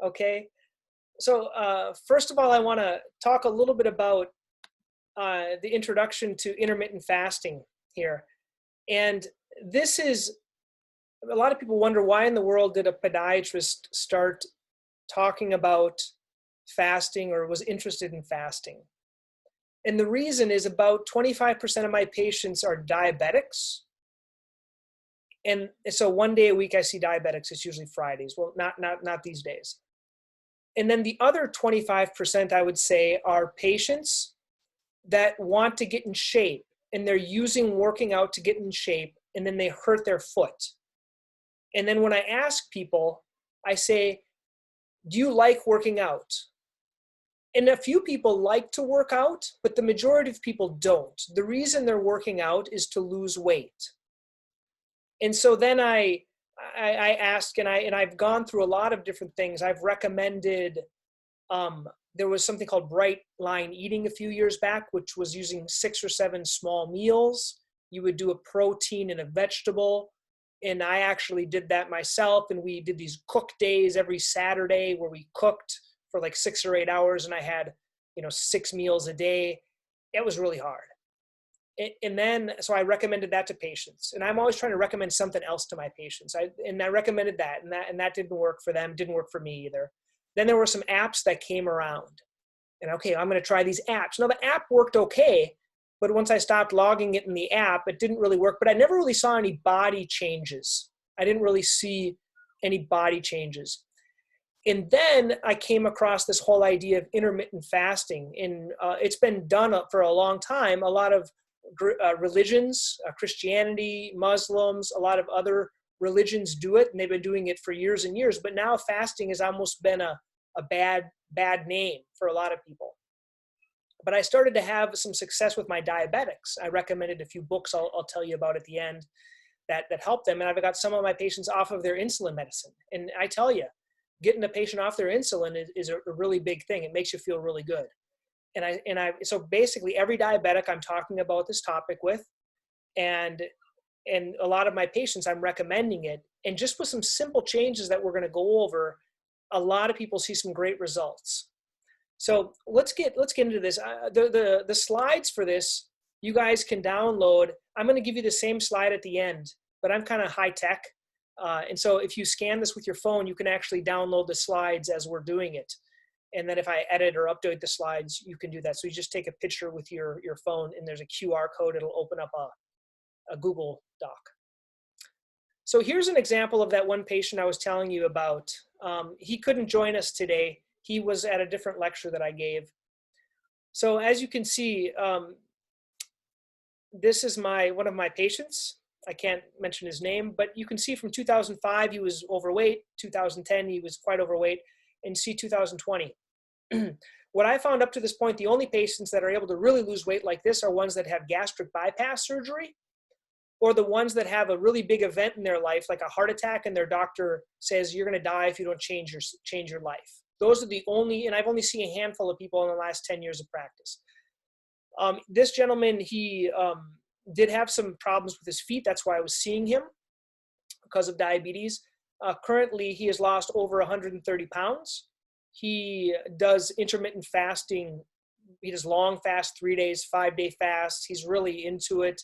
Okay, so first of all, I want to talk a little bit about the introduction to intermittent fasting here. And this is, a lot of people wonder, why in the world did a podiatrist start talking about fasting or was interested in fasting? And the reason is about 25% of my patients are diabetics. And so one day a week I see diabetics. It's usually Fridays. Well, not these days. And then the other 25%, I would say, are patients that want to get in shape, and they're using working out to get in shape, and then they hurt their foot. And then when I ask people, I say, do you like working out? And a few people like to work out, but the majority of people don't. The reason they're working out is to lose weight. And so then I ask, and I've gone through a lot of different things. I've recommended, there was something called Bright Line Eating a few years back, which was using 6 or 7 small meals. You would do a protein and a vegetable. And I actually did that myself. And we did these cook days every Saturday where we cooked for like 6 or 8 hours. And I had, 6 meals a day. It was really hard. And then, so I recommended that to patients. And I'm always trying to recommend something else to my patients. I recommended that, and that didn't work for them. Didn't work for me either. Then there were some apps that came around. And okay, I'm going to try these apps. Now the app worked okay, but once I stopped logging it in the app, it didn't really work. But I never really saw any body changes. I didn't really see any body changes. And then I came across this whole idea of intermittent fasting. And it's been done for a long time. A lot of religions, Christianity, Muslims, a lot of other religions do it, and they've been doing it for years and years. But now fasting has almost been a bad name for a lot of people. But I started to have some success with my diabetics. I recommended a few books I'll tell you about at the end that helped them. And I've got some of my patients off of their insulin medicine. And I tell you, getting a patient off their insulin is a really big thing. It makes you feel really good. So basically every diabetic I'm talking about this topic with, and a lot of my patients, I'm recommending it. And just with some simple changes that we're going to go over, a lot of people see some great results. So let's get into this. The slides for this, you guys can download. I'm going to give you the same slide at the end, but I'm kind of high tech. And so if you scan this with your phone, you can actually download the slides as we're doing it. And then if I edit or update the slides, you can do that. So you just take a picture with your phone, and there's a QR code. It'll open up a Google Doc. So here's an example of that one patient I was telling you about. He couldn't join us today. He was at a different lecture that I gave. So as you can see, this is one of my patients. I can't mention his name, but you can see from 2005, he was overweight. 2010, he was quite overweight. And see 2020. What I found up to this point, the only patients that are able to really lose weight like this are ones that have gastric bypass surgery, or the ones that have a really big event in their life, like a heart attack, and their doctor says, you're going to die if you don't change your life. Those are the only, and I've only seen a handful of people in the last 10 years of practice. This gentleman, he did have some problems with his feet. That's why I was seeing him, because of diabetes. Currently, he has lost over 130 pounds. He does intermittent fasting. He does long fast, 3 days, 5-day fast. He's really into it,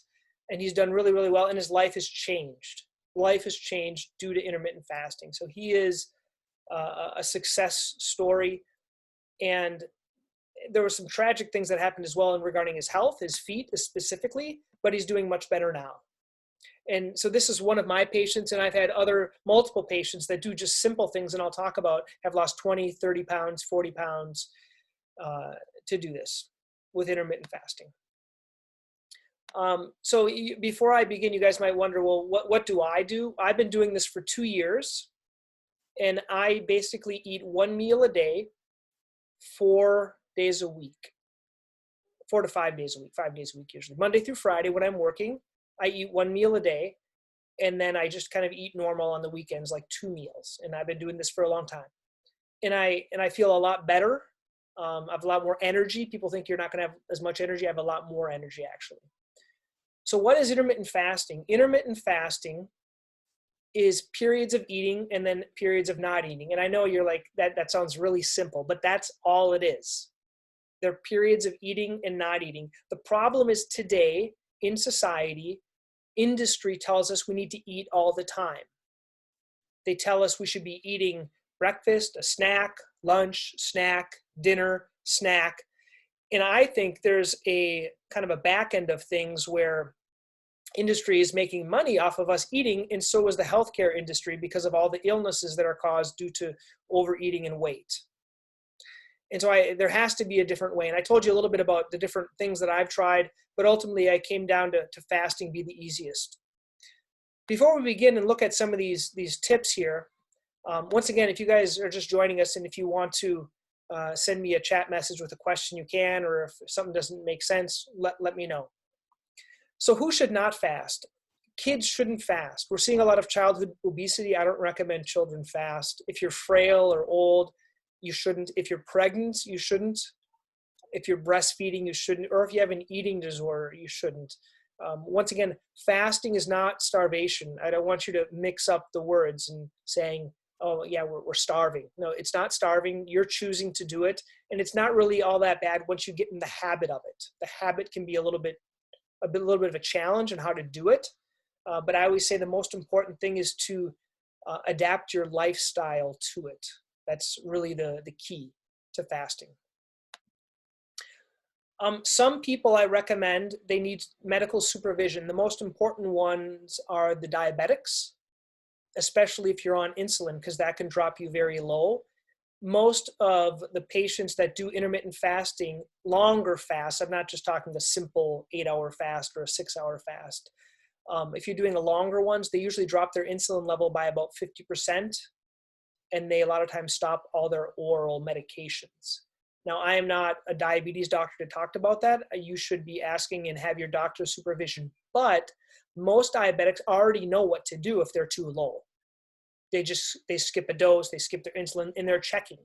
and he's done really, really well, and his life has changed. Life has changed due to intermittent fasting. So he is a success story, and there were some tragic things that happened as well regarding his health, his feet specifically, but he's doing much better now. And so this is one of my patients, and I've had multiple patients that do just simple things, and I'll talk about, have lost 20, 30 pounds, 40 pounds to do this with intermittent fasting. So before I begin, you guys might wonder, well, what do I do? I've been doing this for 2 years, and I basically eat 1 meal a day, 4 days a week, 4 to 5 days a week, 5 days a week usually. Monday through Friday when I'm working, I eat 1 meal a day, and then I just kind of eat normal on the weekends, like 2 meals. And I've been doing this for a long time. And I feel a lot better. I have a lot more energy. People think you're not going to have as much energy. I have a lot more energy, actually. So what is intermittent fasting? Intermittent fasting is periods of eating and then periods of not eating. And I know you're like, that sounds really simple, but that's all it is. There are periods of eating and not eating. The problem is today in society, industry tells us we need to eat all the time. They tell us we should be eating breakfast, a snack, lunch, snack, dinner, snack. And I think there's a kind of a back end of things where industry is making money off of us eating, and so is the healthcare industry because of all the illnesses that are caused due to overeating and weight. And so there has to be a different way. And I told you a little bit about the different things that I've tried, but ultimately I came down to fasting be the easiest. Before we begin and look at some of these tips here, once again, if you guys are just joining us and if you want to send me a chat message with a question, you can, or if something doesn't make sense, let me know. So who should not fast? Kids shouldn't fast. We're seeing a lot of childhood obesity. I don't recommend children fast. If you're frail or old, you shouldn't. If you're pregnant, you shouldn't. If you're breastfeeding, you shouldn't. Or if you have an eating disorder, you shouldn't. Once again, fasting is not starvation. I don't want you to mix up the words and saying, oh yeah, we're starving. No, it's not starving. You're choosing to do it. And it's not really all that bad once you get in the habit of it. The habit can be a little bit of a challenge on how to do it. But I always say the most important thing is to adapt your lifestyle to it. That's really the key to fasting. Some people I recommend, they need medical supervision. The most important ones are the diabetics, especially if you're on insulin, because that can drop you very low. Most of the patients that do intermittent fasting, longer fasts, I'm not just talking a simple 8-hour fast or a 6-hour fast. If you're doing the longer ones, they usually drop their insulin level by about 50%, and they a lot of times stop all their oral medications. Now, I am not a diabetes doctor to talk about that. You should be asking and have your doctor's supervision, but most diabetics already know what to do if they're too low. They skip a dose, they skip their insulin, and they're checking.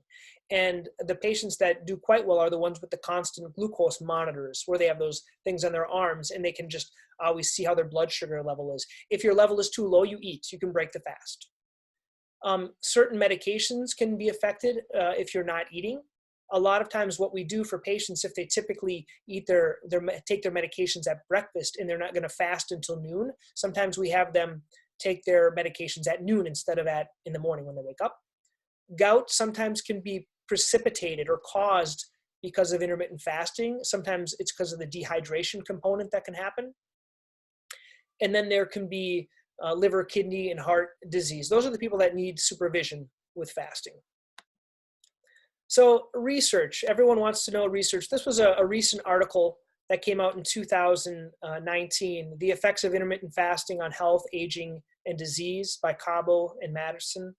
And the patients that do quite well are the ones with the constant glucose monitors, where they have those things on their arms and they can just always see how their blood sugar level is. If your level is too low, you eat. You can break the fast. Certain medications can be affected if you're not eating. A lot of times what we do for patients, if they typically take their medications at breakfast and they're not going to fast until noon, sometimes we have them take their medications at noon instead of in the morning when they wake up. Gout sometimes can be precipitated or caused because of intermittent fasting. Sometimes it's because of the dehydration component that can happen. And then there can be liver, kidney, and heart disease. Those are the people that need supervision with fasting. So research, everyone wants to know research. This was a recent article that came out in 2019, The Effects of Intermittent Fasting on Health, Aging, and Disease by Cabo and Madison.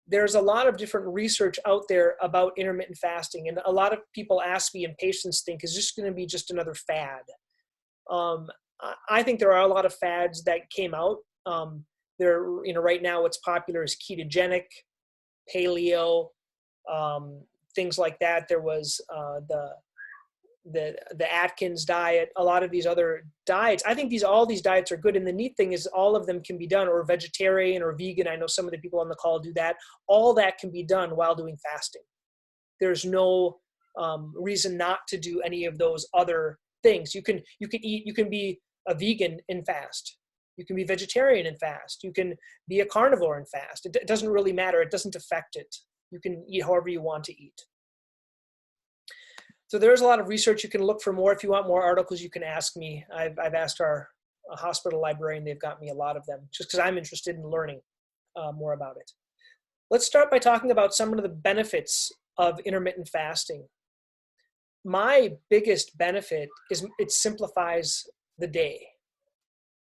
There's a lot of different research out there about intermittent fasting, and a lot of people ask me, and patients think, is this going to be just another fad? I think there are a lot of fads that came out. Right now what's popular is ketogenic, paleo, things like that. There was the Atkins diet, a lot of these other diets. I think all these diets are good. And the neat thing is all of them can be done, or vegetarian or vegan. I know some of the people on the call do that. All that can be done while doing fasting. There's no reason not to do any of those other things. You can be a vegan and fast. You can be vegetarian and fast. You can be a carnivore and fast. It doesn't really matter. It doesn't affect it. You can eat however you want to eat. So there's a lot of research. You can look for more. If you want more articles, you can ask me. I've asked our hospital librarian. They've got me a lot of them just because I'm interested in learning more about it. Let's start by talking about some of the benefits of intermittent fasting. My biggest benefit is it simplifies the day.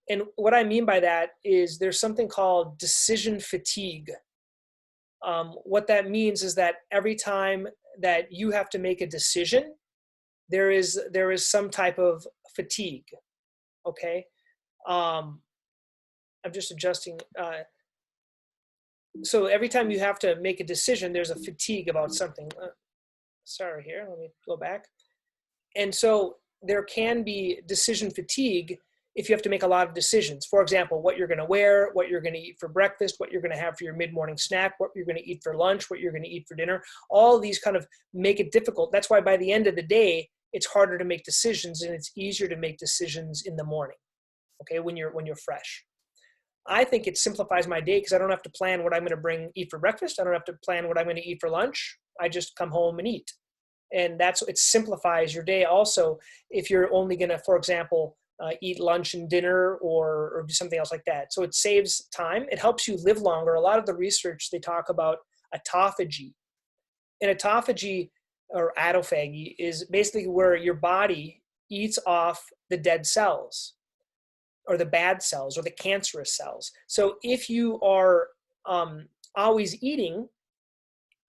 And what I mean by that is there's something called decision fatigue. What that means is that every time that you have to make a decision, there is some type of fatigue. Okay, I'm just adjusting. So every time you have to make a decision, there's a fatigue about something. Sorry, here, let me go back. And so there can be decision fatigue if you have to make a lot of decisions. For example, what you're going to wear, what you're going to eat for breakfast, what you're going to have for your mid-morning snack, what you're going to eat for lunch, what you're going to eat for dinner. All these kind of make it difficult. That's why by the end of the day, it's harder to make decisions, and it's easier to make decisions in the morning, okay, when you're fresh. I think it simplifies my day because I don't have to plan what I'm going to eat for breakfast. I don't have to plan what I'm going to eat for lunch. I just come home and eat. And it simplifies your day. Also, if you're only going to, for example, eat lunch and dinner or do something else like that. So it saves time. It helps you live longer. A lot of the research, they talk about autophagy. And autophagy or autophagy is basically where your body eats off the dead cells or the bad cells or the cancerous cells. So if you are always eating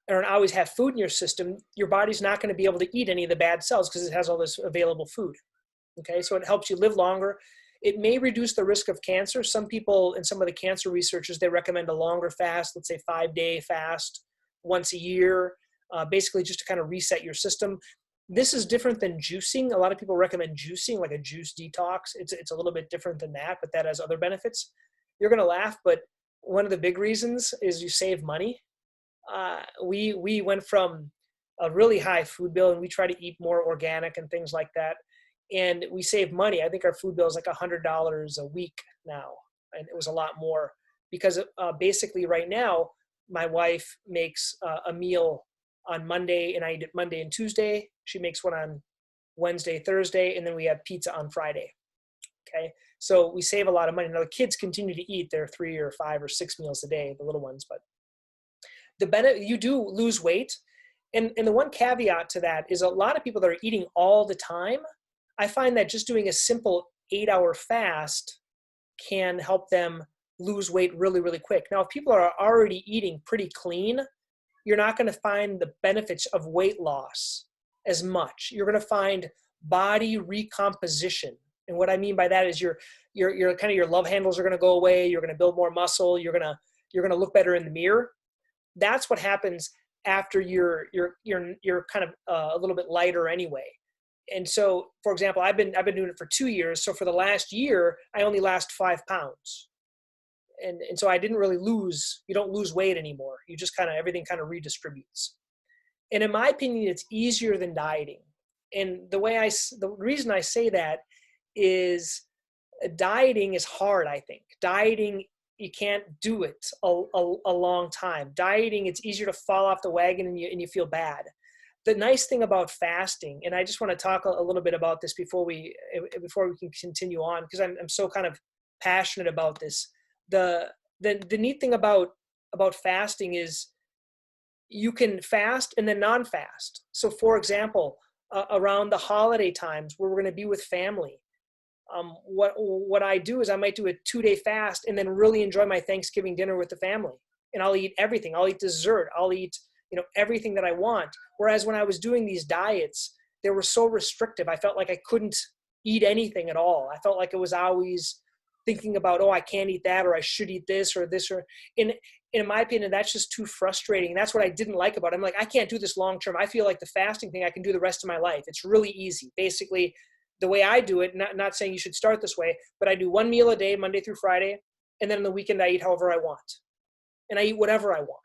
or always have food in your system, your body's not going to be able to eat any of the bad cells because it has all this available food. Okay, so it helps you live longer. It may reduce the risk of cancer. Some people and some of the cancer researchers, they recommend a longer fast, let's say 5-day fast once a year, basically just to kind of reset your system. This is different than juicing. A lot of people recommend juicing, like a juice detox. It's a little bit different than that, but that has other benefits. You're going to laugh, but one of the big reasons is you save money. We went from a really high food bill, and we try to eat more organic and things like that. And we save money. I think our food bill is like $100 a week now. And it was a lot more because basically right now, my wife makes a meal on Monday, and I eat it Monday and Tuesday. She makes one on Wednesday, Thursday, and then we have pizza on Friday. Okay, so we save a lot of money. Now the kids continue to eat their 3 or 5 or 6 meals a day, the little ones, but the benefit, you do lose weight. And the one caveat to that is a lot of people that are eating all the time, I find that just doing a simple 8-hour fast can help them lose weight really, really quick. Now, if people are already eating pretty clean, you're not going to find the benefits of weight loss as much. You're going to find body recomposition. And what I mean by that is your kind of your love handles are going to go away. You're going to build more muscle. You're going to look better in the mirror. That's what happens after you're kind of a little bit lighter anyway. And so, for example, I've been doing it for 2 years. So for the last year, I only lost 5 pounds. And so I didn't really you don't lose weight anymore. You just everything kind of redistributes. And in my opinion, it's easier than dieting. And the reason I say that is dieting is hard, I think. Dieting, you can't do it a long time. Dieting, it's easier to fall off the wagon and you feel bad. The nice thing about fasting, and I just want to talk a little bit about this before we can continue on, because I'm so kind of passionate about this. The neat thing about fasting is you can fast and then non-fast. So for example, around the holiday times where we're going to be with family, what I do is I might do a 2-day fast and then really enjoy my Thanksgiving dinner with the family. And I'll eat everything. I'll eat dessert. I'll eat, everything that I want. Whereas when I was doing these diets, they were so restrictive. I felt like I couldn't eat anything at all. I felt like it was always thinking about, oh, I can't eat that, or I should eat this or this, or in my opinion, that's just too frustrating. That's what I didn't like about it. I'm like, I can't do this long-term. I feel like the fasting thing I can do the rest of my life. It's really easy. Basically, the way I do it, not saying you should start this way, but I do 1 meal a day, Monday through Friday. And then on the weekend, I eat however I want. And I eat whatever I want.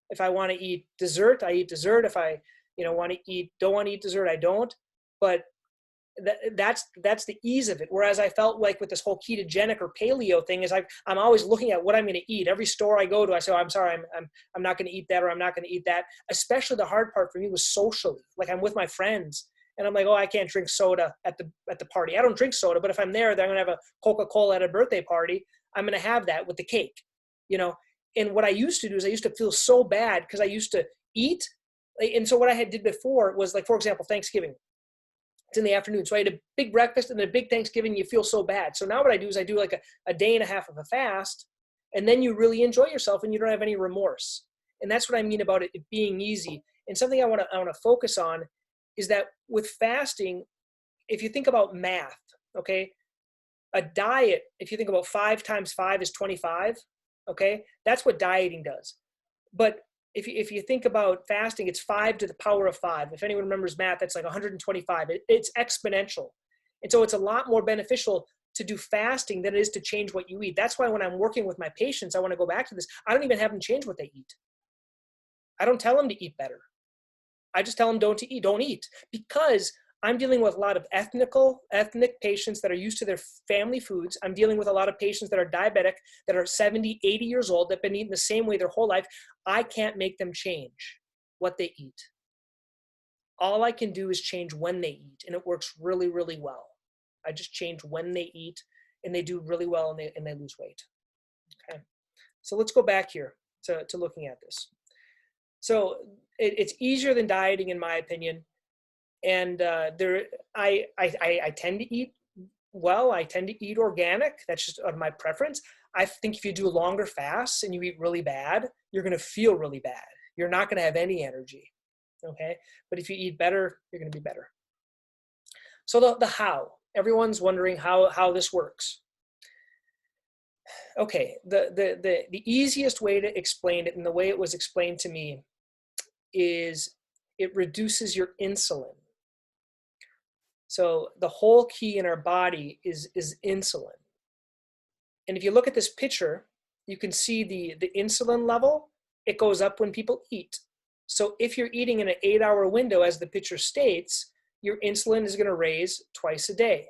If I want to eat dessert, I eat dessert. If I, don't want to eat dessert, I don't. But that's the ease of it. Whereas I felt like with this whole ketogenic or paleo thing is I'm always looking at what I'm going to eat. Every store I go to, I say, oh, I'm sorry, I'm not going to eat that, or I'm not going to eat that. Especially the hard part for me was socially. Like I'm with my friends and I'm like, oh, I can't drink soda at the party. I don't drink soda, but if I'm there, then I'm going to have a Coca-Cola at a birthday party. I'm going to have that with the cake, And what I used to do is I used to feel so bad because I used to eat. And so what I did before was, like, for example, Thanksgiving. It's in the afternoon. So I had a big breakfast and a big Thanksgiving. You feel so bad. So now what I do is I do like a day and a half of a fast, and then you really enjoy yourself and you don't have any remorse. And that's what I mean about it being easy. And something I want to focus on is that with fasting, if you think about math, okay, a diet, if you think about 5 times 5 is 25, okay, that's what dieting does. But if you think about fasting, it's 5 to the power of 5. If anyone remembers math, that's like 125. It's exponential. And so it's a lot more beneficial to do fasting than it is to change what you eat. That's why when I'm working with my patients, I want to go back to this. I don't even have them change what they eat. I don't tell them to eat better. I just tell them don't eat, because I'm dealing with a lot of ethnic patients that are used to their family foods. I'm dealing with a lot of patients that are diabetic, that are 70, 80 years old, that have been eating the same way their whole life. I can't make them change what they eat. All I can do is change when they eat, and it works really, really well. I just change when they eat, and they do really well, and they lose weight. Okay, so let's go back here to looking at this. So it's easier than dieting, in my opinion. And I tend to eat well. I tend to eat organic. That's just my preference. I think if you do longer fasts and you eat really bad, you're going to feel really bad. You're not going to have any energy. Okay, but if you eat better, you're going to be better. So the how. Everyone's wondering how this works. Okay, the easiest way to explain it, and the way it was explained to me, is it reduces your insulin. So the whole key in our body is insulin. And if you look at this picture, you can see the insulin level. It goes up when people eat. So if you're eating in an 8-hour window, as the picture states, your insulin is going to raise twice a day.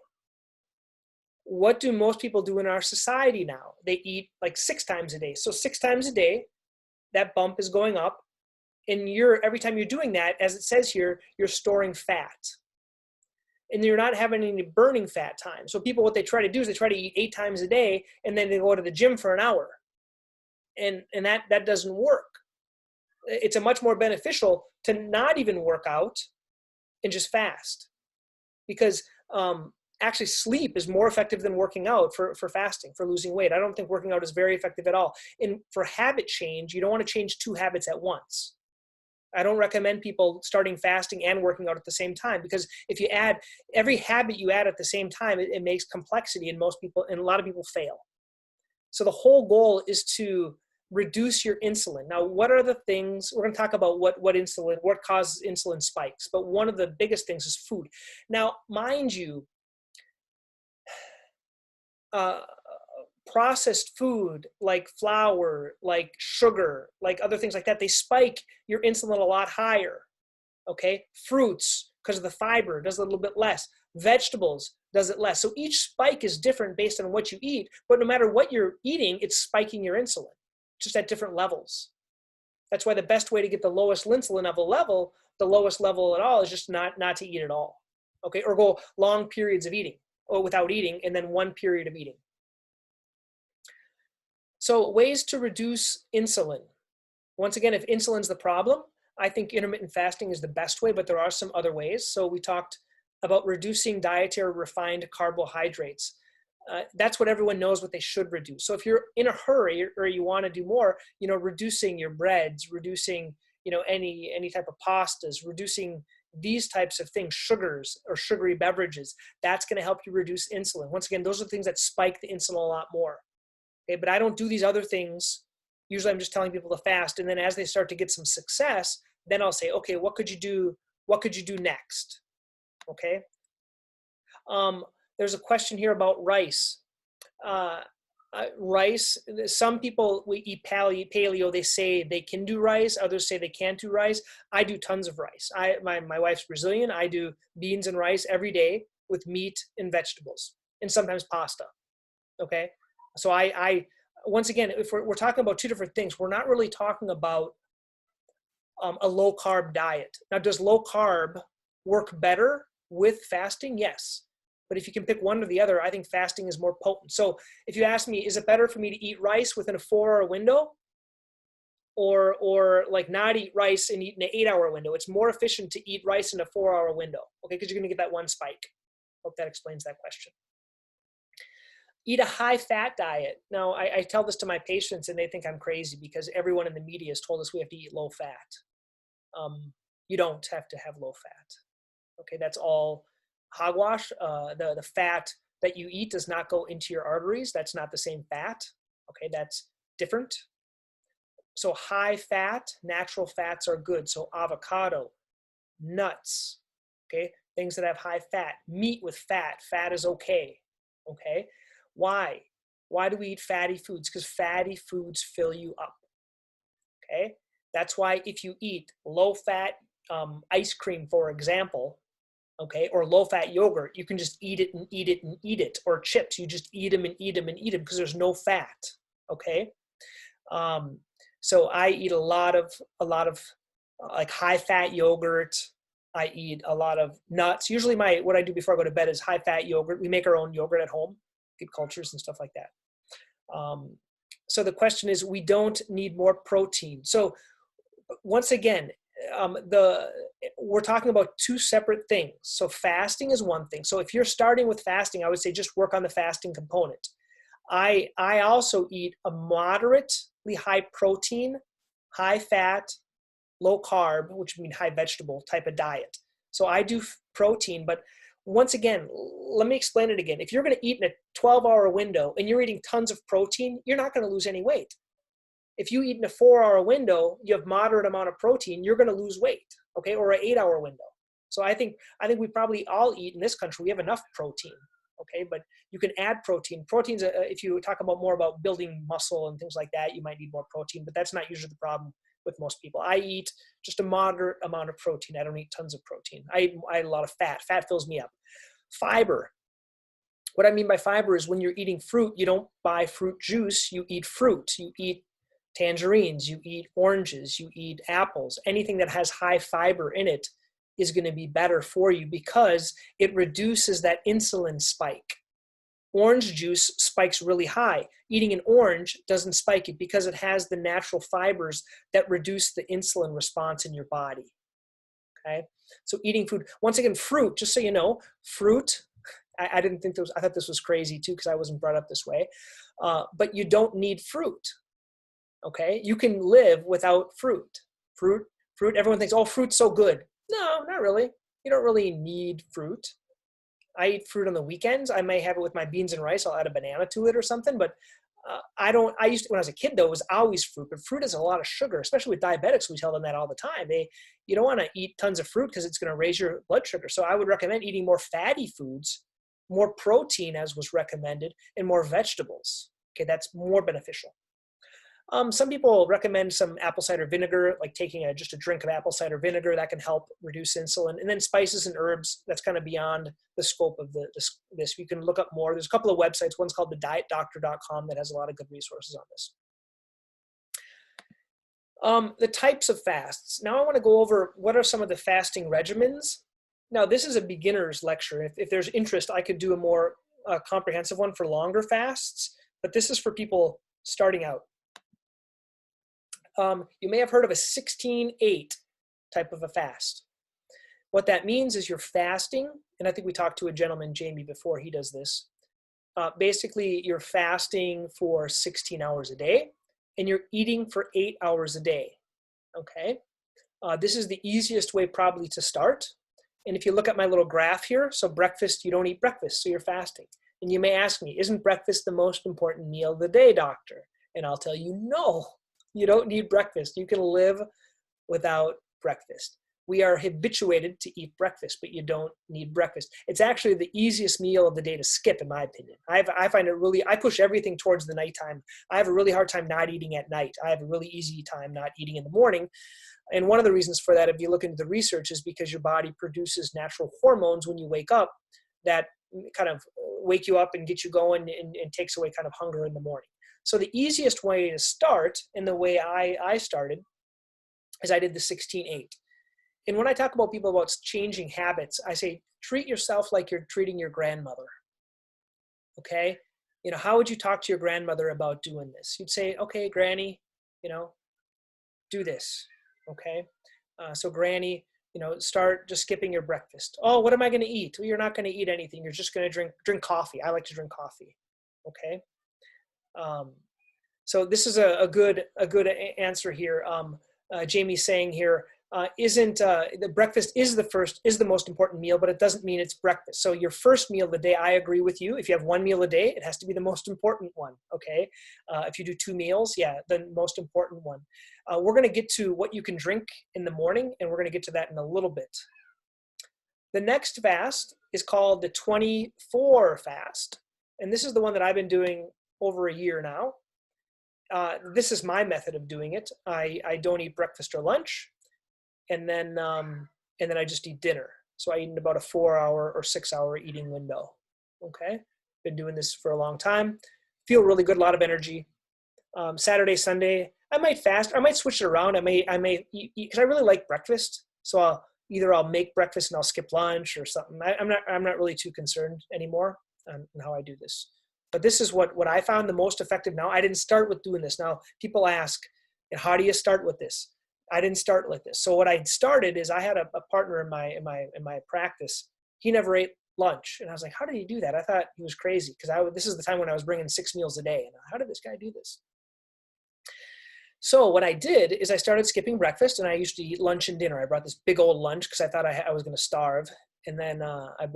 What do most people do in our society now? They eat like 6 times a day. So 6 times a day, that bump is going up. And every time you're doing that, as it says here, you're storing fat. And you're not having any burning fat time. So people, what they try to do is they try to eat 8 times a day, and then they go to the gym for an hour. And that doesn't work. It's a much more beneficial to not even work out and just fast. Because actually sleep is more effective than working out for fasting, for losing weight. I don't think working out is very effective at all. And for habit change, you don't want to change 2 habits at once. I don't recommend people starting fasting and working out at the same time, because if you add every habit you add at the same time, it makes complexity, and most people, and a lot of people fail. So the whole goal is to reduce your insulin. Now, what are the things, we're going to talk about what causes insulin spikes, but one of the biggest things is food. Now, mind you, processed food like flour, like sugar, like other things like that, they spike your insulin a lot higher. Okay, fruits, because of the fiber, does it a little bit less. Vegetables does it less. So each spike is different based on what you eat, but no matter what you're eating, it's spiking your insulin, just at different levels. That's why the best way to get the lowest insulin level, the lowest level at all, is just not to eat at all. Okay, or go long periods of eating, or without eating, and then 1 period of eating. So ways to reduce insulin. Once again, if insulin's the problem, I think intermittent fasting is the best way, but there are some other ways. So we talked about reducing dietary refined carbohydrates. That's what everyone knows what they should reduce. So if you're in a hurry or you want to do more, reducing your breads, reducing, any type of pastas, reducing these types of things, sugars or sugary beverages, that's going to help you reduce insulin. Once again, those are the things that spike the insulin a lot more. Okay, but I don't do these other things. Usually I'm just telling people to fast. And then as they start to get some success, then I'll say, okay, what could you do? What could you do next? Okay. There's a question here about rice. Rice, some people, we eat paleo, they say they can do rice. Others say they can't do rice. I do tons of rice. My wife's Brazilian. I do beans and rice every day with meat and vegetables, and sometimes pasta. Okay. So I once again, if we're talking about 2 different things, we're not really talking about a low carb diet. Now, does low carb work better with fasting? Yes. But if you can pick one or the other, I think fasting is more potent. So if you ask me, is it better for me to eat rice within a 4-hour window or like not eat rice and eat in an 8-hour window? It's more efficient to eat rice in a 4-hour window. Okay. Because you're going to get that 1 spike. Hope that explains that question. Eat a high-fat diet. Now, I tell this to my patients, and they think I'm crazy because everyone in the media has told us we have to eat low-fat. You don't have to have low-fat. Okay, that's all hogwash. The fat that you eat does not go into your arteries. That's not the same fat. Okay, that's different. So high-fat, natural fats are good. So avocado, nuts, okay, things that have high fat. Meat with fat. Fat is okay. okay? Why? Why do we eat fatty foods? Because fatty foods fill you up, okay? That's why if you eat low-fat ice cream, for example, okay, or low-fat yogurt, you can just eat it and eat it and eat it. Or chips, you just eat them and eat them and eat them because there's no fat, okay? So I eat a lot of like high-fat yogurt. I eat a lot of nuts. Usually what I do before I go to bed is high-fat yogurt. We make our own yogurt at home, get cultures and stuff like that. So the question is, we don't need more protein. So once again, we're talking about two separate things. So fasting is one thing. So if you're starting with fasting, I would say just work on the fasting component. I also eat a moderately high protein, high fat, low carb, which means high vegetable type of diet. So I do protein, but once again, let me explain it again. If you're going to eat in a 12-hour window and you're eating tons of protein, you're not going to lose any weight. If you eat in a 4-hour window, you have moderate amount of protein, you're going to lose weight, okay, or an 8-hour window. So I think we probably all eat in this country, we have enough protein, okay, but you can add protein. Protein's, if you talk about more about building muscle and things like that, you might need more protein, but that's not usually the problem with most people. I eat just a moderate amount of protein. I don't eat tons of protein. I eat a lot of fat. Fat fills me up. Fiber. What I mean by fiber is when you're eating fruit, you don't buy fruit juice, you eat fruit. You eat tangerines, you eat oranges, you eat apples. Anything that has high fiber in it is going to be better for you because it reduces that insulin spike. Orange juice spikes really high. Eating an orange doesn't spike it because it has the natural fibers that reduce the insulin response in your body. Okay, so eating food, once again, fruit, just so you know, fruit, I didn't think I thought this was crazy too because I wasn't brought up this way, but you don't need fruit. Okay, you can live without fruit. Fruit, everyone thinks, oh, fruit's so good. No, not really. You don't really need fruit. I eat fruit on the weekends. I may have it with my beans and rice. I'll add a banana to it or something, but when I was a kid though, it was always fruit, but fruit has a lot of sugar, especially with diabetics. We tell them that all the time. You don't want to eat tons of fruit because it's going to raise your blood sugar. So I would recommend eating more fatty foods, more protein as was recommended, and more vegetables. Okay, that's more beneficial. Some people recommend some apple cider vinegar, like taking just a drink of apple cider vinegar. That can help reduce insulin. And then spices and herbs, that's kind of beyond the scope of this. You can look up more. There's a couple of websites. One's called thedietdoctor.com that has a lot of good resources on this. The types of fasts. Now I want to go over what are some of the fasting regimens. Now this is a beginner's lecture. If there's interest, I could do a more comprehensive one for longer fasts, but this is for people starting out. You may have heard of a 16-8 type of a fast. What that means is you're fasting, and I think we talked to a gentleman, Jamie, before he does this. Basically, you're fasting for 16 hours a day, and you're eating for 8 hours a day, okay? This is the easiest way probably to start. And if you look at my little graph here, so breakfast, you don't eat breakfast, so you're fasting. And you may ask me, isn't breakfast the most important meal of the day, doctor? And I'll tell you, no. You don't need breakfast. You can live without breakfast. We are habituated to eat breakfast, but you don't need breakfast. It's actually the easiest meal of the day to skip, in my opinion. I find it really, I push everything towards the nighttime. I have a really hard time not eating at night. I have a really easy time not eating in the morning. And one of the reasons for that, if you look into the research, is because your body produces natural hormones when you wake up that kind of wake you up and get you going and takes away kind of hunger in the morning. So the easiest way to start, and the way I started, is I did the 16-8. And when I talk about people about changing habits, I say, treat yourself like you're treating your grandmother, okay? You know, how would you talk to your grandmother about doing this? You'd say, okay, Granny, you know, do this, okay? So Granny, you know, start just skipping your breakfast. Oh, what am I going to eat? Well, you're not going to eat anything. You're just going to drink coffee. I like to drink coffee, okay? So this is a good answer here. Jamie's saying here, the breakfast is the most important meal, but it doesn't mean it's breakfast. So your first meal of the day, I agree with you. If you have one meal a day, it has to be the most important one. Okay. If you do 2 meals, yeah, the most important one. We're going to get to what you can drink in the morning, and we're going to get to that in a little bit. The next fast is called the 24 fast. And this is the one that I've been doing over a year now. This is my method of doing it. I don't eat breakfast or lunch, and then I just eat dinner. So I eat in about a 4-hour or 6-hour eating window. Okay, been doing this for a long time. Feel really good, a lot of energy. Saturday, Sunday, I might fast. I might switch it around. I may eat because I really like breakfast. So I'll make breakfast and I'll skip lunch or something. I'm not really too concerned anymore on how I do this. But this is what I found the most effective now. I didn't start with doing this. Now people ask, how do you start with this? I didn't start like this. So what I started is I had a partner in my practice. He never ate lunch, and I was like, how did he do that? I thought he was crazy because this is the time when I was bringing 6 meals a day. And how did this guy do this? So what I did is I started skipping breakfast, and I used to eat lunch and dinner. I brought this big old lunch because I thought I was going to starve, and then I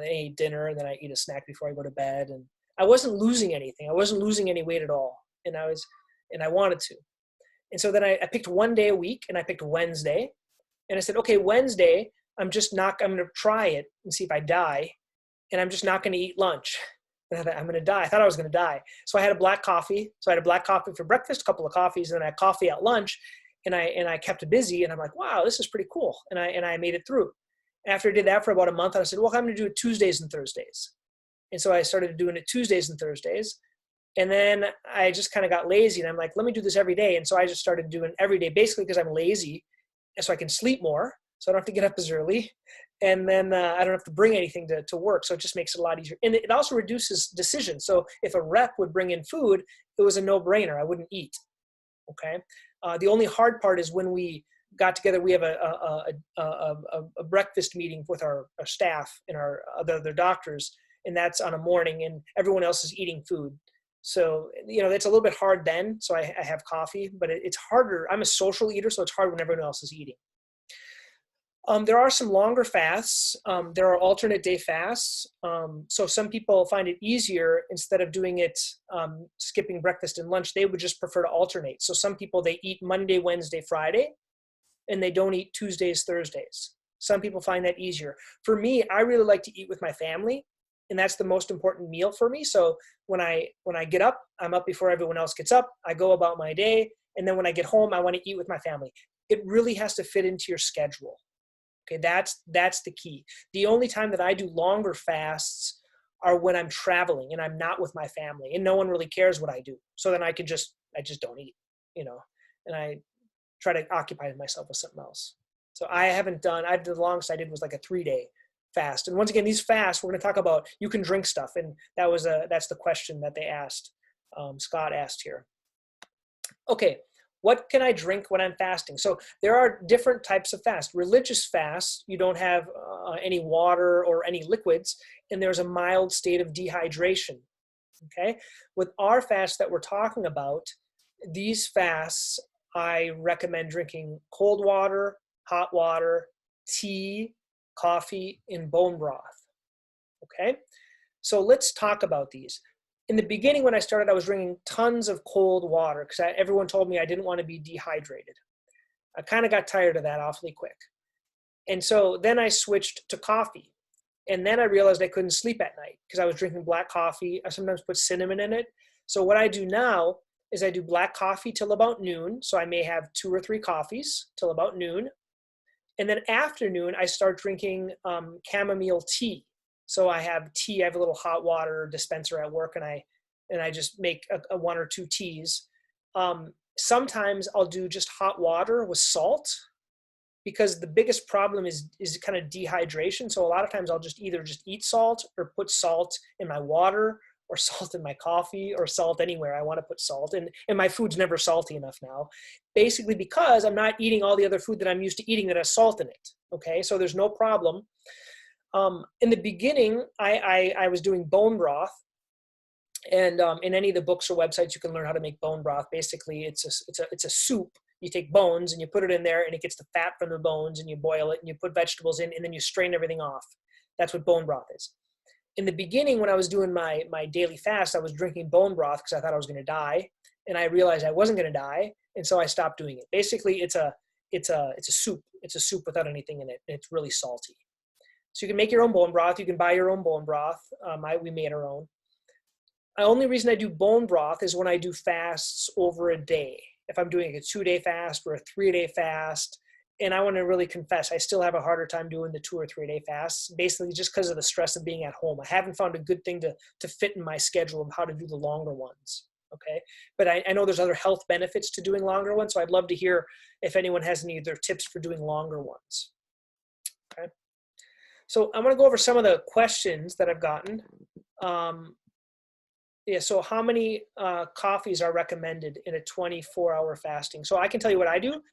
ate dinner, and then I eat a snack before I go to bed. And I wasn't losing anything. I wasn't losing any weight at all, and I wanted to. And so then I picked one day a week, and I picked Wednesday, and I said, okay, Wednesday, I'm going to try it and see if I die, and I'm just not going to eat lunch. And I thought, I'm going to die. I thought I was going to die. So I had a black coffee. So I had a black coffee for breakfast, a couple of coffees, and then I had coffee at lunch, and I kept it busy, and I'm like, wow, this is pretty cool. And I made it through. After I did that for about a month, I said, well, I'm going to do it Tuesdays and Thursdays. And so I started doing it Tuesdays and Thursdays. And then I just kind of got lazy, and I'm like, let me do this every day. And so I just started doing every day, basically because I'm lazy, and so I can sleep more, so I don't have to get up as early. And then I don't have to bring anything to work, so it just makes it a lot easier. And it also reduces decisions. So if a rep would bring in food, it was a no-brainer. I wouldn't eat, okay? The only hard part is when we got together, we have a breakfast meeting with our staff and our other doctors, and that's on a morning, and everyone else is eating food. So, it's a little bit hard then. So I have coffee, but it's harder. I'm a social eater, so it's hard when everyone else is eating. There are some longer fasts. There are alternate day fasts. So some people find it easier, instead of doing it, skipping breakfast and lunch, they would just prefer to alternate. So some people, they eat Monday, Wednesday, Friday, and they don't eat Tuesdays, Thursdays. Some people find that easier. For me, I really like to eat with my family, and that's the most important meal for me. So when I get up, I'm up before everyone else gets up. I go about my day. And then when I get home, I want to eat with my family. It really has to fit into your schedule. Okay, that's the key. The only time that I do longer fasts are when I'm traveling and I'm not with my family, and no one really cares what I do. So then I just don't eat, and I try to occupy myself with something else. So the longest I did was like a 3-day fast. And once again, these fasts, we're going to talk about, you can drink stuff. And that's the question that they asked, Scott asked here. Okay. What can I drink when I'm fasting? So there are different types of fast. Religious fast, you don't have any water or any liquids, and there's a mild state of dehydration. Okay. With our fast that we're talking about, these fasts, I recommend drinking cold water, hot water, tea, coffee, and bone broth. Okay. So let's talk about these. In the beginning, when I started, I was drinking tons of cold water because everyone told me I didn't want to be dehydrated. I kind of got tired of that awfully quick. And so then I switched to coffee. And then I realized I couldn't sleep at night because I was drinking black coffee. I sometimes put cinnamon in it. So what I do now is I do black coffee till about noon. So I may have 2 or 3 coffees till about noon. And then afternoon, I start drinking chamomile tea. So I have tea. I have a little hot water dispenser at work, and I just make a 1 or 2 teas. Sometimes I'll do just hot water with salt, because the biggest problem is kind of dehydration. So a lot of times I'll just either eat salt or put salt in my water, or salt in my coffee, or salt anywhere. I want to put salt in, and my food's never salty enough now, basically because I'm not eating all the other food that I'm used to eating that has salt in it. Okay, so there's no problem. In the beginning, I was doing bone broth, and in any of the books or websites, you can learn how to make bone broth. Basically, it's a soup. You take bones and you put it in there, and it gets the fat from the bones, and you boil it, and you put vegetables in, and then you strain everything off. That's what bone broth is. In the beginning, when I was doing my daily fast, I was drinking bone broth because I thought I was going to die, and I realized I wasn't going to die, and so I stopped doing it. Basically, it's a soup. It's a soup without anything in it. It's really salty. So you can make your own bone broth. You can buy your own bone broth. We made our own. only reason I do bone broth is when I do fasts over a day. If I'm doing a 2-day fast or a 3-day fast, and I want to really confess, I still have a harder time doing the 2 or 3-day fasts, basically just because of the stress of being at home. I haven't found a good thing to fit in my schedule of how to do the longer ones. Okay. But I know there's other health benefits to doing longer ones. So I'd love to hear if anyone has any other tips for doing longer ones. Okay. So I'm going to go over some of the questions that I've gotten. Yeah, so how many coffees are recommended in a 24-hour fasting? So I can tell you what I do.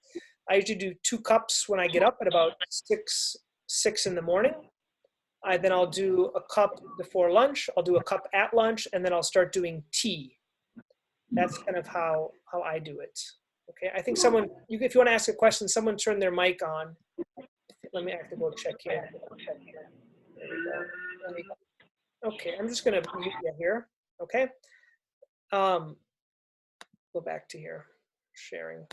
I usually do 2 cups when I get up at about 6 in the morning. Then I'll do a cup before lunch. I'll do a cup at lunch, and then I'll start doing tea. That's kind of how I do it. Okay, I think someone, if you want to ask a question, someone turn their mic on. Let me have to go check here. There we go. Okay, I'm just going to mute you here. Okay. Go back to here, sharing.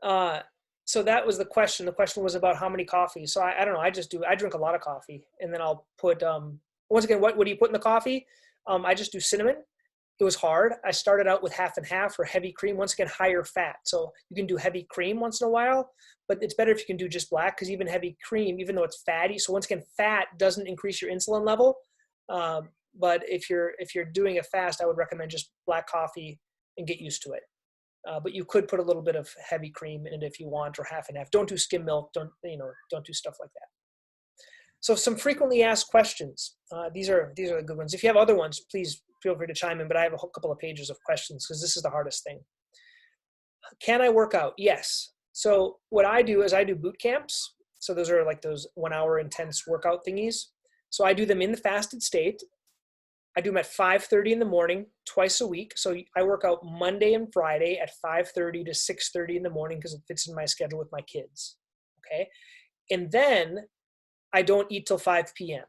So that was the question. The question was about how many coffees. So I don't know. I drink a lot of coffee, and then I'll put, once again, what do you put in the coffee? I just do cinnamon. It was hard. I started out with half and half or heavy cream. Once again, higher fat. So you can do heavy cream once in a while, but it's better if you can do just black, because even heavy cream, even though it's fatty, so once again, fat doesn't increase your insulin level. But if you're doing a fast, I would recommend just black coffee and get used to it. But you could put a little bit of heavy cream in it if you want, or half and half. Don't do skim milk. Don't do stuff like that. So some frequently asked questions. These are the good ones. If you have other ones, please feel free to chime in, but I have a whole couple of pages of questions because this is the hardest thing. Can I work out? Yes. So what I do is I do boot camps. So those are like those 1-hour intense workout thingies. So I do them in the fasted state. I do them at 5:30 in the morning, twice a week. So I work out Monday and Friday at 5:30 to 6:30 in the morning because it fits in my schedule with my kids. Okay. And then I don't eat till 5 p.m.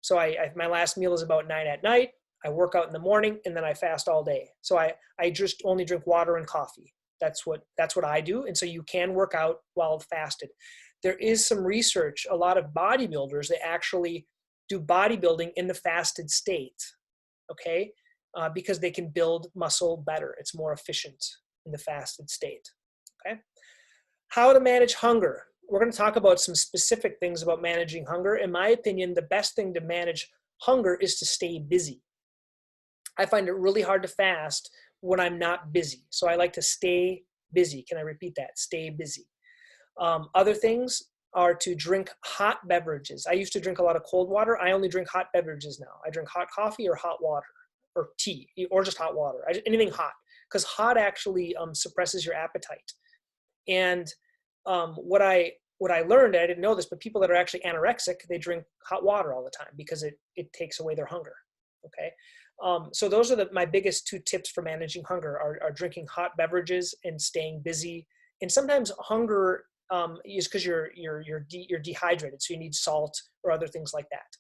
So my last meal is about 9 at night. I work out in the morning, and then I fast all day. So I just only drink water and coffee. That's what I do. And so you can work out while fasted. There is some research, a lot of bodybuilders, they actually do bodybuilding in the fasted state, okay? Because they can build muscle better. It's more efficient in the fasted state, okay? How to manage hunger. We're going to talk about some specific things about managing hunger. In my opinion, the best thing to manage hunger is to stay busy. I find it really hard to fast when I'm not busy. So I like to stay busy. Can I repeat that? Stay busy. Other things are to drink hot beverages. I used to drink a lot of cold water. I only drink hot beverages now. I drink hot coffee or hot water or tea or just hot water. Anything hot, because hot actually suppresses your appetite. And what I learned, I didn't know this, but people that are actually anorexic, they drink hot water all the time because it takes away their hunger. Okay. So those are my biggest 2 tips for managing hunger are drinking hot beverages and staying busy. And sometimes hunger is because you're dehydrated, so you need salt or other things like that.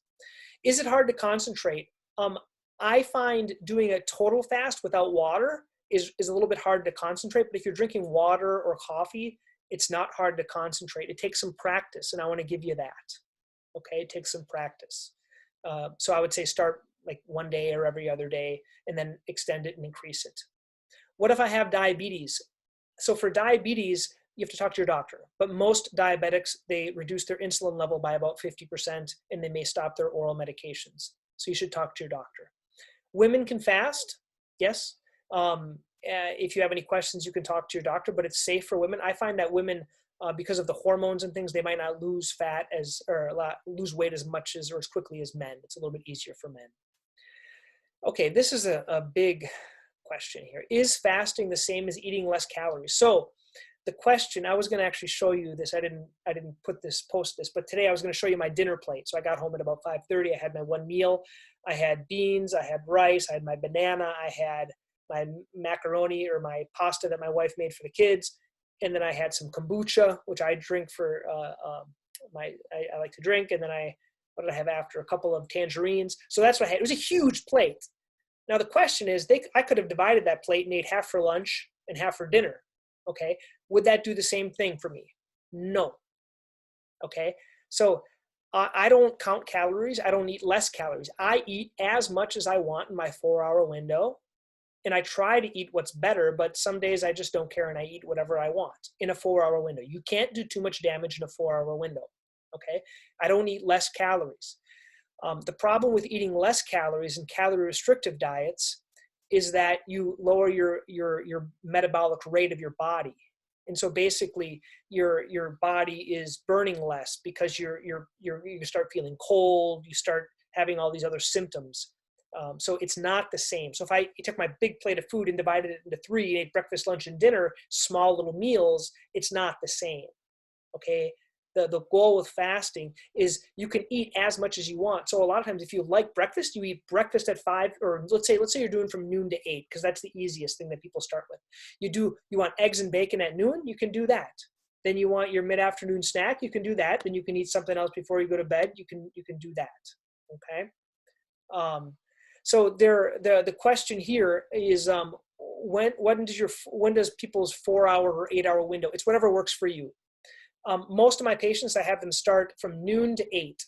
Is it hard to concentrate? I find doing a total fast without water is a little bit hard to concentrate, but if you're drinking water or coffee, it's not hard to concentrate. It takes some practice, and I want to give you that. Okay, it takes some practice. So I would say start like 1 day or every other day, and then extend it and increase it. What if I have diabetes? So for diabetes, you have to talk to your doctor, but most diabetics, they reduce their insulin level by about 50%, and they may stop their oral medications. So you should talk to your doctor. Women can fast, yes. If you have any questions, you can talk to your doctor, but it's safe for women. I find that women, because of the hormones and things, they might not lose lose weight as much or as quickly as men. It's a little bit easier for men. Okay, this is a big question here. Is fasting the same as eating less calories? So the question, I was going to actually show you this. I didn't post this, but today I was going to show you my dinner plate. So I got home at about 5:30. I had my 1 meal. I had beans, I had rice, I had my banana, I had my macaroni or my pasta that my wife made for the kids. And then I had some kombucha, which I drink for I like to drink. And then what did I have after? A couple of tangerines. So that's what I had. It was a huge plate. Now the question is, I could have divided that plate and ate half for lunch and half for dinner. Okay. Would that do the same thing for me? No. Okay. So I don't count calories. I don't eat less calories. I eat as much as I want in my 4-hour window. And I try to eat what's better, but some days I just don't care and I eat whatever I want in a 4-hour window. You can't do too much damage in a 4-hour window. Okay. I don't eat less calories. The problem with eating less calories and calorie restrictive diets is that you lower your metabolic rate of your body. And so basically your body is burning less because you start feeling cold, you start having all these other symptoms. So it's not the same. So if I took my big plate of food and divided it into 3, ate breakfast, lunch, and dinner, small little meals, it's not the same. Okay. The goal with fasting is you can eat as much as you want. So a lot of times if you like breakfast, you eat breakfast at 5, or let's say you're doing from noon to 8, because that's the easiest thing that people start with. You want eggs and bacon at noon, you can do that. Then you want your mid-afternoon snack, you can do that. Then you can eat something else before you go to bed, you can do that. Okay. So the question here is when does people's 4-hour or 8-hour window? It's whatever works for you. Most of my patients, I have them start from noon to 8.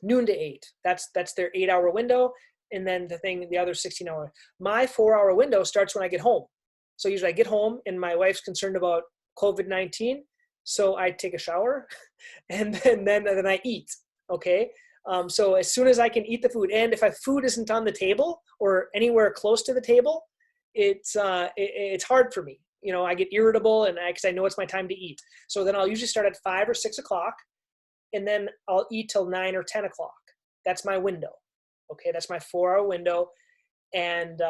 Noon to 8. That's their 8-hour window, and then the other 16-hour. My 4-hour window starts when I get home. So usually I get home, and my wife's concerned about COVID-19, so I take a shower, and then I eat. Okay. So as soon as I can eat the food, and if food isn't on the table or anywhere close to the table, it's hard for me. You know, I get irritable because I know it's my time to eat. So then I'll usually start at 5 or 6 o'clock, and then I'll eat till 9 or 10 o'clock. That's my window. Okay. That's my 4-hour window. And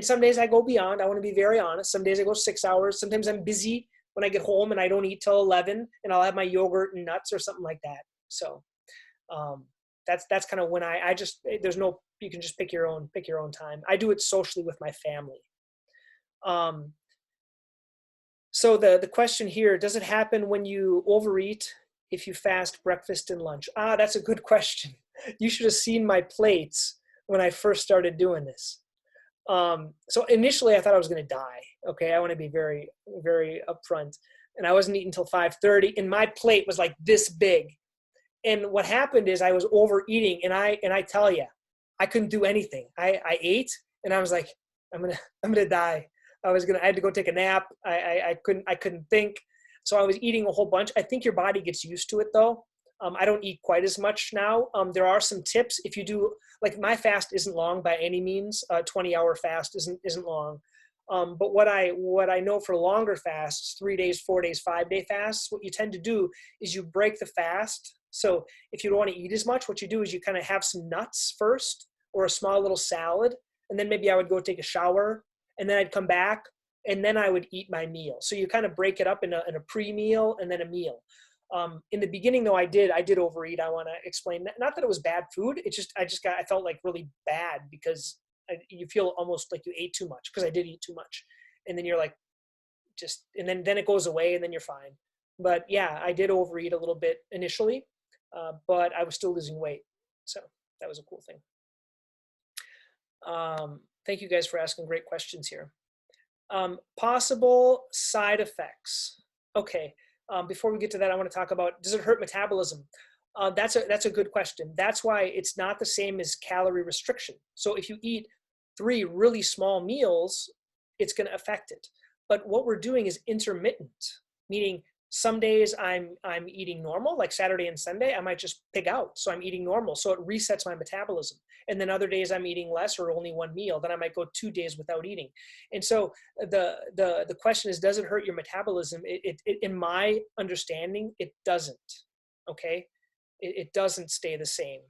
some days I go beyond. I want to be very honest. Some days I go 6 hours. Sometimes I'm busy when I get home and I don't eat till 11, and I'll have my yogurt and nuts or something like that. So, that's kind of when you can just pick your own time. I do it socially with my family. So the question here, does it happen when you overeat if you fast breakfast and lunch? That's a good question. You should have seen my plates when I first started doing this. So initially I thought I was going to die. Okay. I want to be very, very upfront. And I wasn't eating until 5:30, and my plate was like this big. And what happened is I was overeating, and I tell you, I couldn't do anything. I ate, and I was like, I'm gonna die. I had to go take a nap. I couldn't think. So I was eating a whole bunch. I think your body gets used to it though. I don't eat quite as much now. There are some tips. If you do, like, my fast isn't long by any means. 20-hour fast isn't long. But what I know for longer fasts, 3 days, 4 days, 5-day fasts, what you tend to do is you break the fast. So if you don't want to eat as much, what you do is you kind of have some nuts first, or a small little salad. And then maybe I would go take a shower, and then I'd come back, and then I would eat my meal. So you kind of break it up in a pre-meal and then a meal. In the beginning though, I did overeat. I want to explain that. Not that it was bad food. I felt like really bad because you feel almost like you ate too much, because I did eat too much. And then you're like, and then it goes away, and then you're fine. But yeah, I did overeat a little bit initially, but I was still losing weight. So that was a cool thing. Thank you guys for asking great questions here. Possible side effects. Okay. Before we get to that, I want to talk about, does it hurt metabolism? That's a good question. That's why it's not the same as calorie restriction. So if you eat 3 really small meals, it's going to affect it. But what we're doing is intermittent, meaning some days I'm eating normal, like Saturday and Sunday, I might just pig out. So I'm eating normal. So it resets my metabolism. And then other days I'm eating less, or only 1 meal. Then I might go 2 days without eating. And so the question is, does it hurt your metabolism? It in my understanding, it doesn't. Okay. It doesn't stay the same.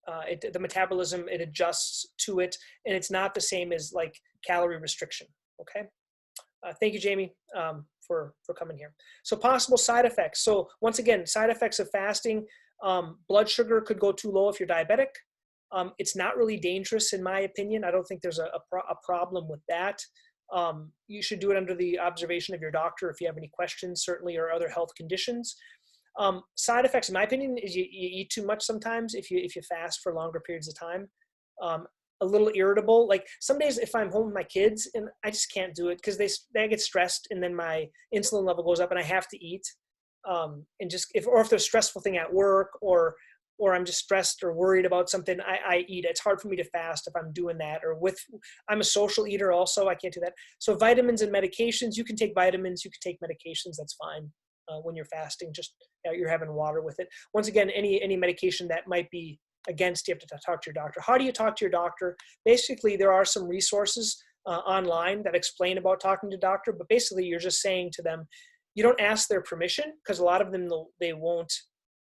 The metabolism, it adjusts to it, and it's not the same as like calorie restriction. Okay. Thank you, Jamie, for coming here. So possible side effects. So once again, side effects of fasting, blood sugar could go too low if you're diabetic. It's not really dangerous in my opinion. I don't think there's a problem with that. You should do it under the observation of your doctor if you have any questions, certainly, or other health conditions. Side effects, in my opinion, is you eat too much sometimes if you fast for longer periods of time. A little irritable. Like some days if I'm home with my kids and I just can't do it because they get stressed, and then my insulin level goes up and I have to eat. and just if there's a stressful thing at work, or I'm just stressed or worried about something, I eat. It's hard for me to fast if I'm doing that, or I'm a social eater also, I can't do that. So vitamins and medications, you can take vitamins, you can take medications, that's fine. When you're fasting, just you're having water with it. Once again, any medication that might be against, you have to talk to your doctor. How do you talk to your doctor? Basically, there are some resources online that explain about talking to a doctor, but basically you're just saying to them, you don't ask their permission, because a lot of them, they won't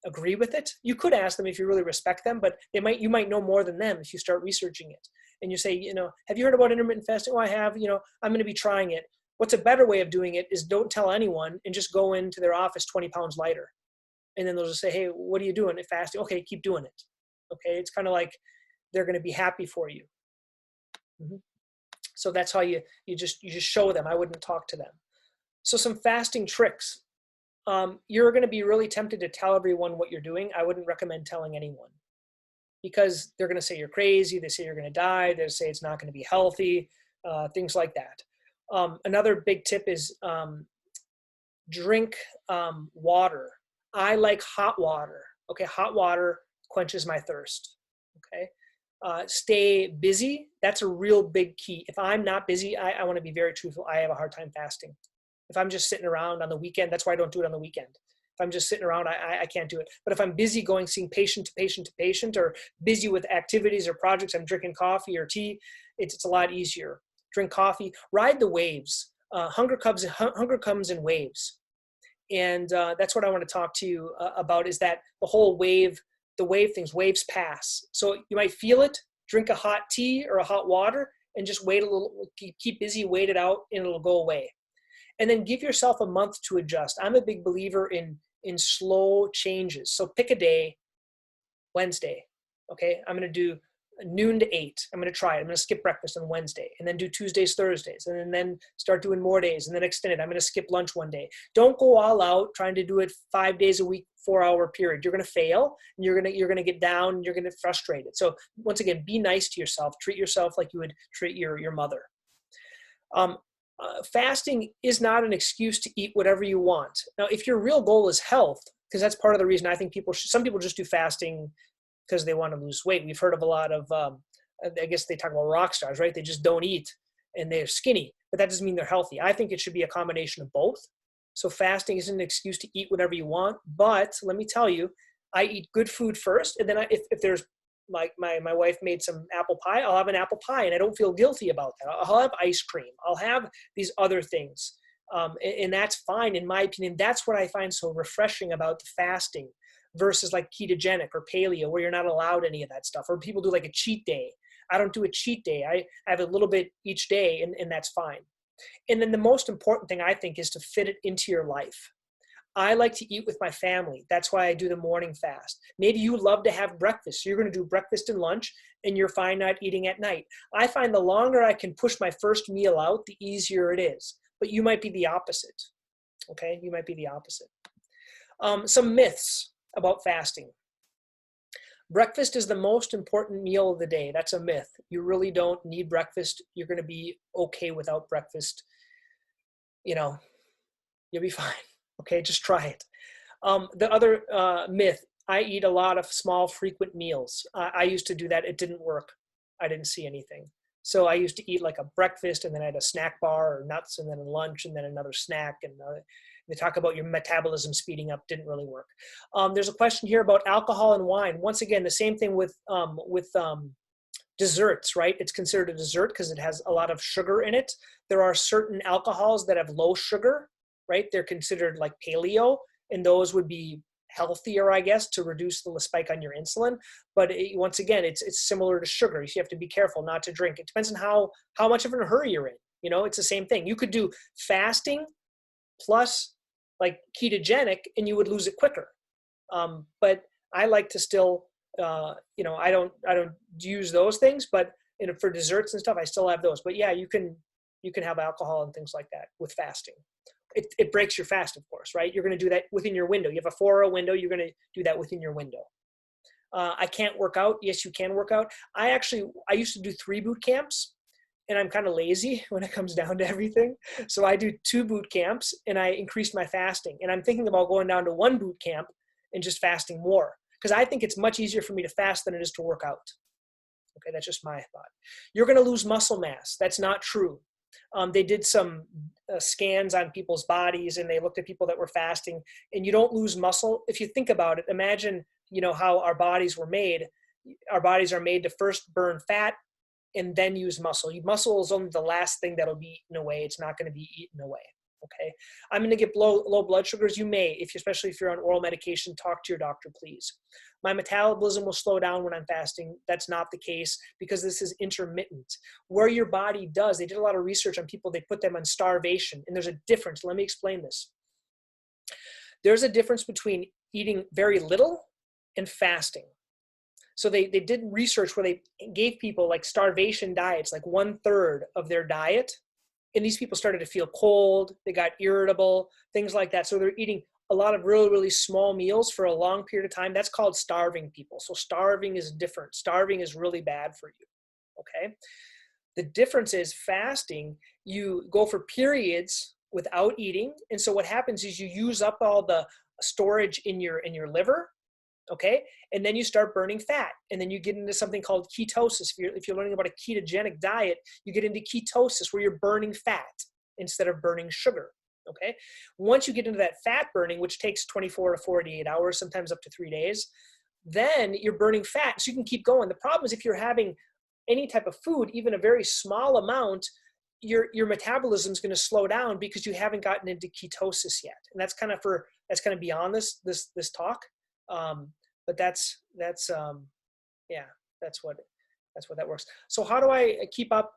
agree with it. You could ask them if you really respect them, but you might know more than them if you start researching it. And you say, have you heard about intermittent fasting? Oh, I have. I'm going to be trying it. What's a better way of doing it is don't tell anyone and just go into their office 20 pounds lighter. And then they'll just say, hey, what are you doing? Fasting? Okay, keep doing it. Okay, it's kind of like they're going to be happy for you. Mm-hmm. So that's how you just show them. I wouldn't talk to them. So some fasting tricks. You're going to be really tempted to tell everyone what you're doing. I wouldn't recommend telling anyone, because they're going to say you're crazy. They say you're going to die. They say it's not going to be healthy, things like that. Another big tip is drink water. I like hot water. Okay, hot water quenches my thirst. Okay, stay busy. That's a real big key. If I'm not busy, I want to be very truthful, I have a hard time fasting. If I'm just sitting around on the weekend, that's why I don't do it on the weekend. If I'm just sitting around, I can't do it. But if I'm busy seeing patient to patient to patient, or busy with activities or projects, I'm drinking coffee or tea, it's a lot easier. Drink coffee, ride the waves. Hunger comes in waves. And that's what I want to talk to you about, is that the wave things, waves pass. So you might feel it, drink a hot tea or a hot water, and just wait a little, keep busy, wait it out, and it'll go away. And then give yourself a month to adjust. I'm a big believer in slow changes. So pick a day, Wednesday. Okay, I'm going to do noon to 8. I'm going to try it. I'm going to skip breakfast on Wednesday, and then do Tuesdays, Thursdays, and then start doing more days, and then extend it. I'm going to skip lunch one day. Don't go all out trying to do it 5 days a week, 4-hour period. You're going to fail, and you're going to get down, and you're going to get frustrated. So once again, be nice to yourself. Treat yourself like you would treat your mother. Fasting is not an excuse to eat whatever you want. Now, if your real goal is health, because that's part of the reason I think some people just do fasting because they want to lose weight. We've heard of a lot of, I guess they talk about rock stars, right? They just don't eat and they're skinny, but that doesn't mean they're healthy. I think it should be a combination of both. So fasting isn't an excuse to eat whatever you want, but let me tell you, I eat good food first. And then if there's my wife made some apple pie, I'll have an apple pie, and I don't feel guilty about that. I'll have ice cream. I'll have these other things. And that's fine, in my opinion. That's what I find so refreshing about the fasting versus like ketogenic or paleo, where you're not allowed any of that stuff. Or people do like a cheat day. I don't do a cheat day. I have a little bit each day, and that's fine. And then the most important thing, I think, is to fit it into your life. I like to eat with my family. That's why I do the morning fast. Maybe you love to have breakfast. So you're going to do breakfast and lunch, and you're fine not eating at night. I find the longer I can push my first meal out, the easier it is. But you might be the opposite. Okay? You might be the opposite. Some myths about fasting. Breakfast is the most important meal of the day. That's a myth. You really don't need breakfast. You're going to be okay without breakfast. You'll be fine. Okay, just try it. The other myth, I eat a lot of small, frequent meals. I used to do that. It didn't work. I didn't see anything. So I used to eat like a breakfast, and then I had a snack bar or nuts, and then a lunch, and then another snack. And they talk about your metabolism speeding up. Didn't really work. There's a question here about alcohol and wine. Once again, the same thing with desserts, right? It's considered a dessert because it has a lot of sugar in it. There are certain alcohols that have low sugar, right? They're considered like paleo, and those would be healthier, I guess, to reduce the spike on your insulin. But once again, it's similar to sugar. You have to be careful not to drink. It depends on how much of a hurry you're in. It's the same thing. You could do fasting plus like ketogenic, and you would lose it quicker. But I like to still, I don't use those things, but for desserts and stuff, I still have those. But yeah, you can have alcohol and things like that with fasting. It breaks your fast, of course, right? You're going to do that within your window. You have a 4-hour window. You're going to do that within your window. I can't work out. Yes, you can work out. I used to do 3 boot camps. and I'm kind of lazy when it comes down to everything. So I do 2 boot camps and I increased my fasting. And I'm thinking about going down to 1 boot camp and just fasting more, because I think it's much easier for me to fast than it is to work out. Okay, that's just my thought. You're going to lose muscle mass. That's not true. They did some scans on people's bodies, and they looked at people that were fasting, and you don't lose muscle. If you think about it, imagine, how our bodies were made. Our bodies are made to first burn fat and then use muscle. Muscle is only the last thing that'll be eaten away. It's not going to be eaten away. Okay. I'm going to get low blood sugars. You may, especially if you're on oral medication, talk to your doctor, please. My metabolism will slow down when I'm fasting. That's not the case because this is intermittent. Where your body does, they did a lot of research on people, they put them on starvation, and there's a difference. Let me explain this. There's a difference between eating very little and fasting. So they did research where they gave people like starvation diets, like 1/3 of their diet. And these people started to feel cold, they got irritable, things like that. So they're eating a lot of really, really small meals for a long period of time. That's called starving people. So starving is different. Starving is really bad for you, okay? The difference is fasting, you go for periods without eating. And so what happens is you use up all the storage in your liver, okay? And then you start burning fat. And then you get into something called ketosis. If you're learning about a ketogenic diet, you get into ketosis where you're burning fat instead of burning sugar, okay? Once you get into that fat burning, which takes 24 to 48 hours, sometimes up to 3 days, then you're burning fat, so you can keep going. The problem is if you're having any type of food, even a very small amount, your metabolism is going to slow down because you haven't gotten into ketosis yet. And that's kind of beyond this talk. But that's what that works. So how do I keep up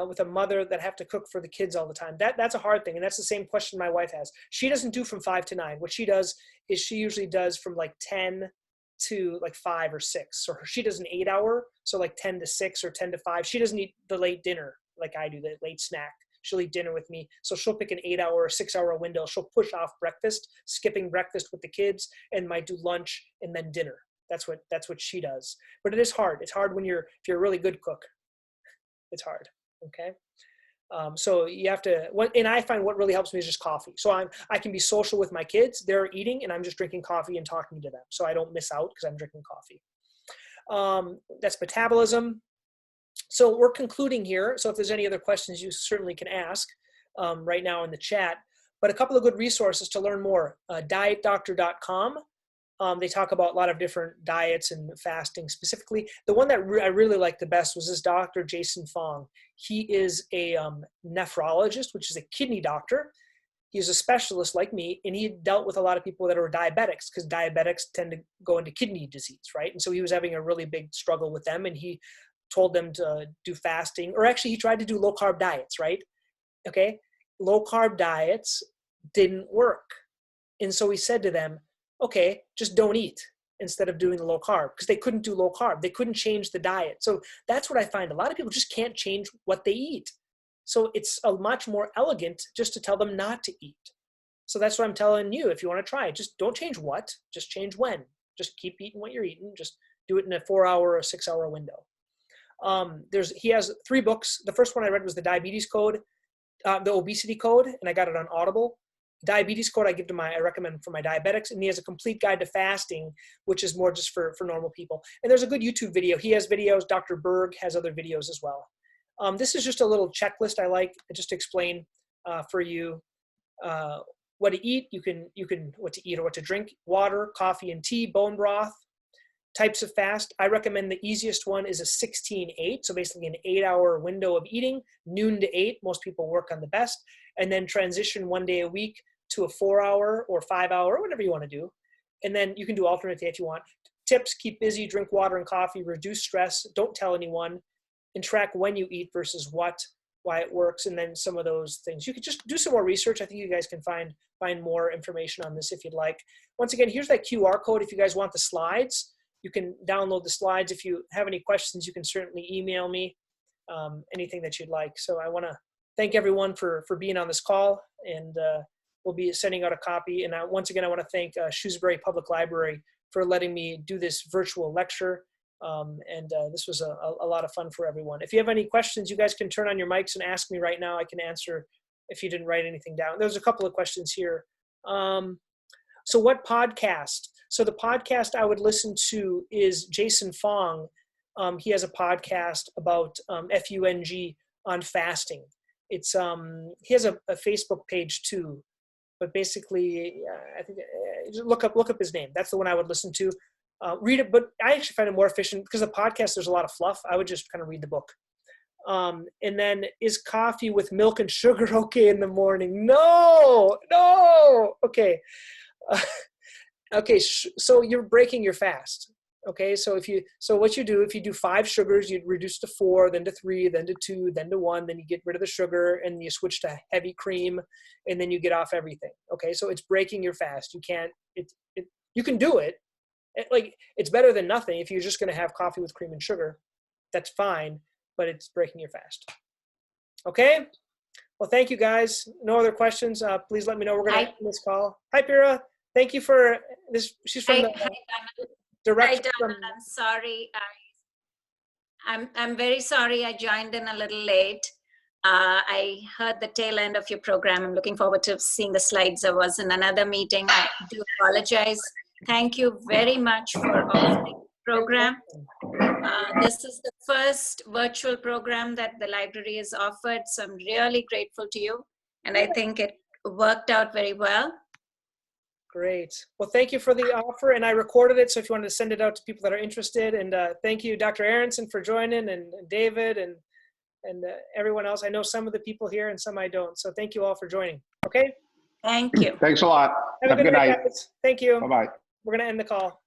with a mother that have to cook for the kids all the time? That's a hard thing. And that's the same question my wife has. She doesn't do from 5 to 9. What she does is she usually does from like 10 to like 5 or 6. So she does an 8-hour. So like 10 to 6 or 10 to 5. She doesn't eat the late dinner like I do, the late snack. She'll eat dinner with me. So she'll pick an 8-hour or 6-hour window. She'll push off breakfast, skipping breakfast with the kids, and might do lunch and then dinner. That's what she does. But it is hard. It's hard if you're a really good cook. It's hard. Okay. So you have to, and I find what really helps me is just coffee. So I can be social with my kids. They're eating and I'm just drinking coffee and talking to them. So I don't miss out because I'm drinking coffee. That's metabolism. So we're concluding here. So if there's any other questions, you certainly can ask right now in the chat. But a couple of good resources to learn more. Dietdoctor.com. They talk about a lot of different diets and fasting specifically. The one that I really liked the best was this Dr. Jason Fong. He is a nephrologist, which is a kidney doctor. He's a specialist like me, and he dealt with a lot of people that are diabetics because diabetics tend to go into kidney disease, right? And so he was having a really big struggle with them, and he told them to do fasting, or actually he tried to do low carb diets, right? Okay, low carb diets didn't work. And so he said to them, okay, just don't eat instead of doing the low carb, because they couldn't do low carb. They couldn't change the diet. So that's what I find. A lot of people just can't change what they eat. So it's a much more elegant just to tell them not to eat. So that's what I'm telling you. If you want to try it, just don't change what, just change when. Just keep eating what you're eating. Just do it in a 4-hour or 6-hour window. He has 3 books. The first one I read was the Diabetes Code, the Obesity Code, and I got it on Audible. Diabetes Code I recommend for my diabetics, and he has a complete guide to fasting, which is more just for normal people. And there's a good YouTube video. He has videos. Dr. Berg has other videos as well. This is just a little checklist I like just to explain for you what to eat. You can what to eat or what to drink: water, coffee, and tea, bone broth. Types of fast. I recommend the easiest one is a 16-8. So basically an 8-hour window of eating, noon to 8. Most people work on the best. And then transition 1 day a week to a 4-hour or 5-hour, whatever you want to do. And then you can do alternate day if you want. Tips: keep busy, drink water and coffee, reduce stress, don't tell anyone, and track when you eat versus why it works, and then some of those things. You could just do some more research. I think you guys can find more information on this if you'd like. Once again, here's that QR code if you guys want the slides. You can download the slides. If you have any questions, you can certainly email me anything that you'd like. So I want to thank everyone for being on this call, and we'll be sending out a copy. And once again, I want to thank Shrewsbury Public Library for letting me do this virtual lecture. This was a lot of fun for everyone. If you have any questions, you guys can turn on your mics and ask me right now. I can answer if you didn't write anything down. There's a couple of questions here. So what podcast? So the podcast I would listen to is Jason Fong. He has a podcast about FUNG on fasting. It's he has a Facebook page too, but basically I think look up his name. That's the one I would listen to. Read it, but I actually find it more efficient because the podcast there's a lot of fluff. I would just kind of read the book. And then, is coffee with milk and sugar okay in the morning? No. Okay. Okay. So you're breaking your fast. Okay. So what you do, if you do 5 sugars, you'd reduce to 4, then to 3, then to 2, then to 1, then you get rid of the sugar and you switch to heavy cream and then you get off everything. Okay. So it's breaking your fast. You can't, you can do it. Like, it's better than nothing. If you're just going to have coffee with cream and sugar, that's fine, but it's breaking your fast. Okay. Well, thank you guys. No other questions. Please let me know. We're going to end this call. Hi, Pira. Thank you for this. She's from the director. I'm sorry. I'm very sorry. I joined in a little late. I heard the tail end of your program. I'm looking forward to seeing the slides. I was in another meeting. I do apologize. Thank you very much for offering the program. This is the first virtual program that the library has offered, so I'm really grateful to you. And I think it worked out very well. Great. Well, thank you for the offer, and I recorded it, so if you wanted to send it out to people that are interested. And thank you, Dr. Aronson, for joining, and David, and everyone else. I know some of the people here and some I don't, so thank you all for joining. Okay? Thank you. Thanks a lot. Have a good night, guys. Thank you. Bye-bye. We're going to end the call.